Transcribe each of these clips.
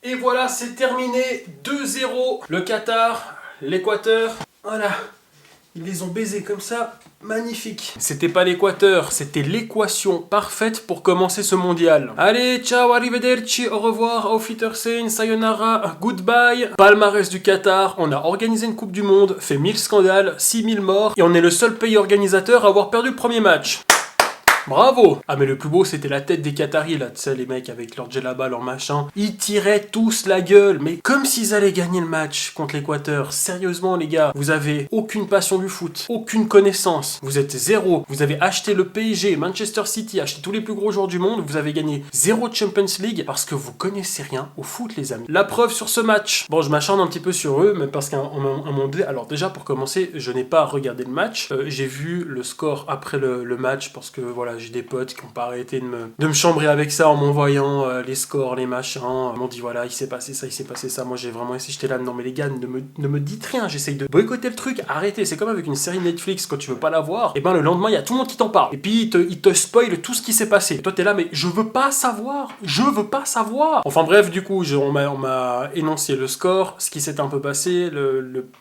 Et voilà, c'est terminé, 2-0. Le Qatar, l'Équateur, voilà, ils les ont baisés comme ça, magnifique. C'était pas l'Équateur, c'était l'équation parfaite pour commencer ce mondial. Allez, ciao, arrivederci, au revoir, auf Wiedersehen, sayonara, goodbye. Palmarès du Qatar, on a organisé une Coupe du Monde, fait 1000 scandales, 6000 morts, et on est le seul pays organisateur à avoir perdu le premier match. Bravo! Ah mais le plus beau c'était la tête des Qataris là, tu sais les mecs avec leur djellaba, leur machin. Ils tiraient tous la gueule, mais comme s'ils allaient gagner le match contre l'Équateur. Sérieusement les gars, vous avez aucune passion du foot, aucune connaissance. Vous êtes zéro. Vous avez acheté le PSG, Manchester City, acheté tous les plus gros joueurs du monde. Vous avez gagné 0 Champions League parce que vous connaissez rien au foot les amis. La preuve sur ce match. Bon je m'acharne un petit peu sur eux, mais parce qu'à un moment donné, alors déjà pour commencer, je n'ai pas regardé le match. J'ai vu le score après le match parce que voilà, j'ai des potes qui n'ont pas arrêté de me chambrer avec ça en m'envoyant les scores, les machins. Ils m'ont dit voilà, il s'est passé ça, il s'est passé ça. Moi j'ai vraiment essayé, j'étais là, non mais les gars, ne me dites rien, j'essaye de boycotter le truc, arrêtez. C'est comme avec une série Netflix, quand tu veux pas la voir, et ben le lendemain il y a tout le monde qui t'en parle. Et puis il te spoil tout ce qui s'est passé. Et toi t'es là, mais je veux pas savoir, je veux pas savoir. Enfin bref, du coup, on m'a énoncé le score, ce qui s'est un peu passé,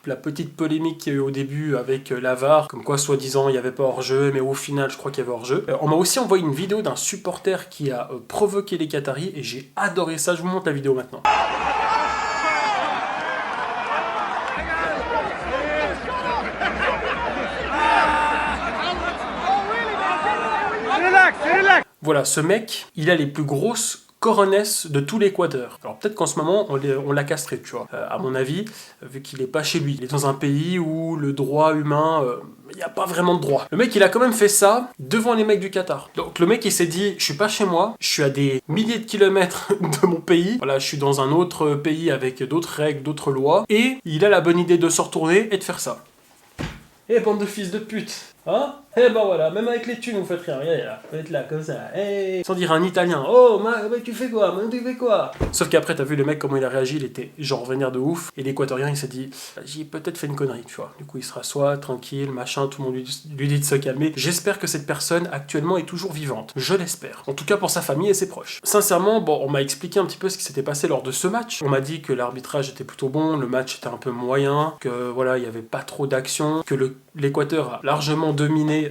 la petite polémique qu'il y a eu au début avec la VAR, comme quoi soi-disant il n'y avait pas hors-jeu, mais au final je crois qu'il y avait hors-jeu. On m'a aussi envoyé une vidéo d'un supporter qui a provoqué les Qataris et j'ai adoré ça, je vous montre la vidéo maintenant. Voilà, ce mec, il a les plus grosses coronesses de tout l'Équateur. Alors peut-être qu'en ce moment, on l'a castré, tu vois. À mon avis, vu qu'il est pas chez lui. Il est dans un pays où le droit humain, il n'y a pas vraiment de droit. Le mec, il a quand même fait ça devant les mecs du Qatar. Donc le mec, il s'est dit, je suis pas chez moi, je suis à des milliers de kilomètres de mon pays. Voilà, je suis dans un autre pays avec d'autres règles, d'autres lois. Et il a la bonne idée de se retourner et de faire ça. Eh, bande de fils de pute, hein? Eh ben voilà, même avec les thunes, vous faites rien, regardez là, vous êtes là, comme ça, hey. Sans dire un italien, oh, mais tu fais quoi? Mais tu fais quoi? Sauf qu'après, t'as vu le mec, comment il a réagi, il était genre vénère de ouf, et l'équatorien, il s'est dit, j'ai peut-être fait une connerie, tu vois. Du coup, il se rassoit, tranquille, machin, tout le monde lui dit de se calmer. J'espère que cette personne, actuellement, est toujours vivante. Je l'espère. En tout cas, pour sa famille et ses proches. Sincèrement, bon, on m'a expliqué un petit peu ce qui s'était passé lors de ce match. On m'a dit que l'arbitrage était plutôt bon, le match était un peu moyen, que voilà, il y avait pas trop d'action, que l'Équateur a largement dominé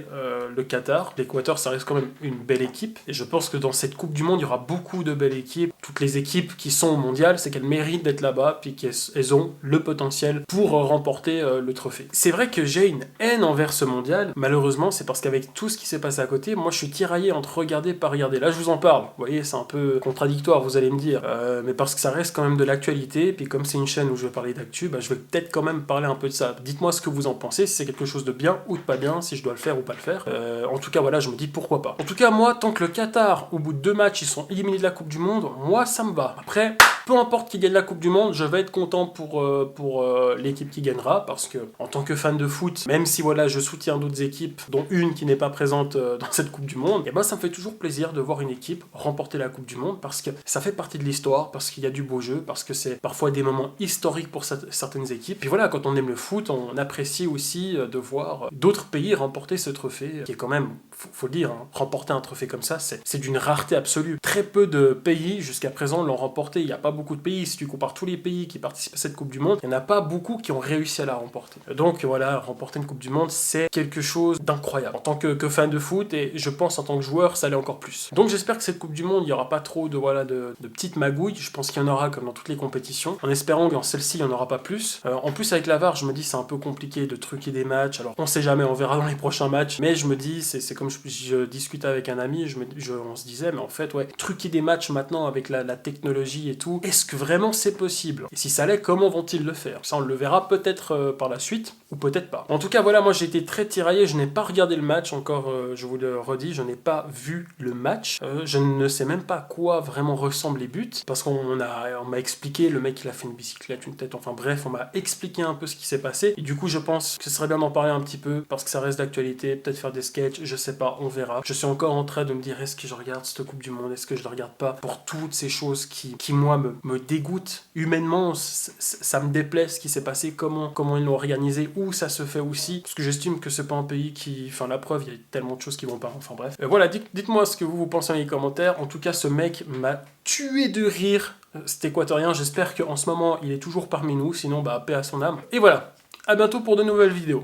le Qatar. L'Équateur, ça reste quand même une belle équipe. Et je pense que dans cette Coupe du Monde, il y aura beaucoup de belles équipes. Toutes les équipes qui sont au mondial, c'est qu'elles méritent d'être là-bas, puis qu'elles ont le potentiel pour remporter le trophée. C'est vrai que j'ai une haine envers ce mondial. Malheureusement, c'est parce qu'avec tout ce qui s'est passé à côté, moi je suis tiraillé entre regarder et pas regarder. Là, je vous en parle. Vous voyez, c'est un peu contradictoire, vous allez me dire. Mais parce que ça reste quand même de l'actualité. Puis comme c'est une chaîne où je vais parler d'actu, bah, je vais peut-être quand même parler un peu de ça. Dites-moi ce que vous en pensez, si c'est quelque chose de bien ou de pas bien, si je dois le faire ou pas le faire. En tout cas, voilà, je me dis pourquoi pas. En tout cas, moi, tant que le Qatar, au bout de 2 matchs, ils sont éliminés de la Coupe du Monde, moi, ça me va. Après, peu importe qui gagne la Coupe du Monde, je vais être content pour l'équipe qui gagnera, parce que en tant que fan de foot, même si voilà, je soutiens d'autres équipes, dont une qui n'est pas présente dans cette Coupe du Monde, et ben ça me fait toujours plaisir de voir une équipe remporter la Coupe du Monde, parce que ça fait partie de l'histoire, parce qu'il y a du beau jeu, parce que c'est parfois des moments historiques pour certaines équipes. Puis voilà, quand on aime le foot, on apprécie aussi de voir d'autres pays remporter ce trophée, qui est quand même, faut le dire, hein, remporter un trophée comme ça, c'est d'une rareté absolue. Très peu de pays jusqu'à présent l'ont remporté. Il n'y a pas beaucoup de pays, si tu compares tous les pays qui participent à cette Coupe du Monde, il n'y en a pas beaucoup qui ont réussi à la remporter. Donc voilà, remporter une Coupe du Monde, c'est quelque chose d'incroyable. En tant que fan de foot, et je pense en tant que joueur, ça l'est encore plus. Donc j'espère que cette Coupe du Monde, il n'y aura pas trop de petites magouilles. Je pense qu'il y en aura comme dans toutes les compétitions, en espérant que dans celle-ci, il n'y en aura pas plus. En plus, avec la VAR, je me dis c'est un peu compliqué de truquer des matchs. Alors on sait jamais, on verra dans les prochains matchs, mais je me dis, c'est comme je discutais avec un ami, on se disait, mais en fait, ouais, truquer des matchs maintenant avec la technologie et tout, est-ce que vraiment c'est possible? Et si ça l'est, comment vont-ils le faire? Ça, on le verra peut-être par la suite, ou peut-être pas. En tout cas, voilà, moi j'ai été très tiraillé, je n'ai pas regardé le match, encore, je vous le redis, je n'ai pas vu le match. Je ne sais même pas à quoi vraiment ressemblent les buts, parce qu'on m'a expliqué, le mec il a fait une bicyclette, une tête, enfin bref, on m'a expliqué un peu ce qui s'est passé, et du coup je pense que ce serait bien d'en parler un petit peu, parce que ça reste d'actualité, peut-être faire des sketchs, je sais pas, on verra. Je suis encore en train de me dire, est-ce que je regarde cette Coupe du Monde, est-ce que je la regarde pas, pour toutes ces choses qui moi, me dégoûtent. Humainement, ça me déplaît ce qui s'est passé, comment ils l'ont organisé, où ça se fait aussi, parce que j'estime que c'est pas un pays qui... Enfin, la preuve, il y a tellement de choses qui vont pas, enfin bref. Voilà, dites-moi ce que vous pensez dans les commentaires. En tout cas, ce mec m'a tué de rire cet équatorien. J'espère qu'en ce moment, il est toujours parmi nous, sinon, bah, paix à son âme. Et voilà, à bientôt pour de nouvelles vidéos.